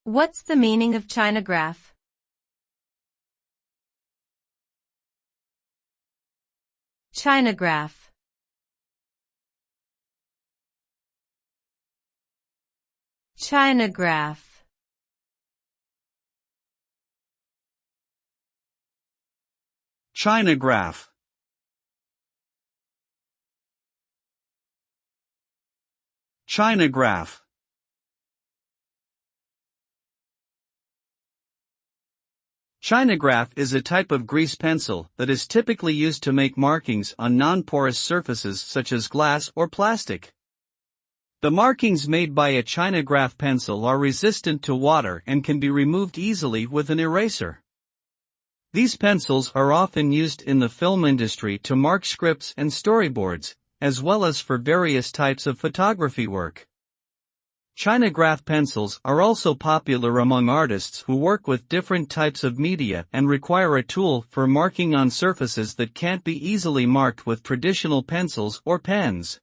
What's the meaning of chinagraph? Chinagraph. Chinagraph. Chinagraph. Chinagraph. Chinagraph is a type of grease pencil that is typically used to make markings on non-porous surfaces such as glass or plastic. The markings made by a chinagraph pencil are resistant to water and can be removed easily with an eraser. These pencils are often used in the film industry to mark scripts and storyboards, as well as for various types of photography work. Chinagraph pencils are also popular among artists who work with different types of media and require a tool for marking on surfaces that can't be easily marked with traditional pencils or pens.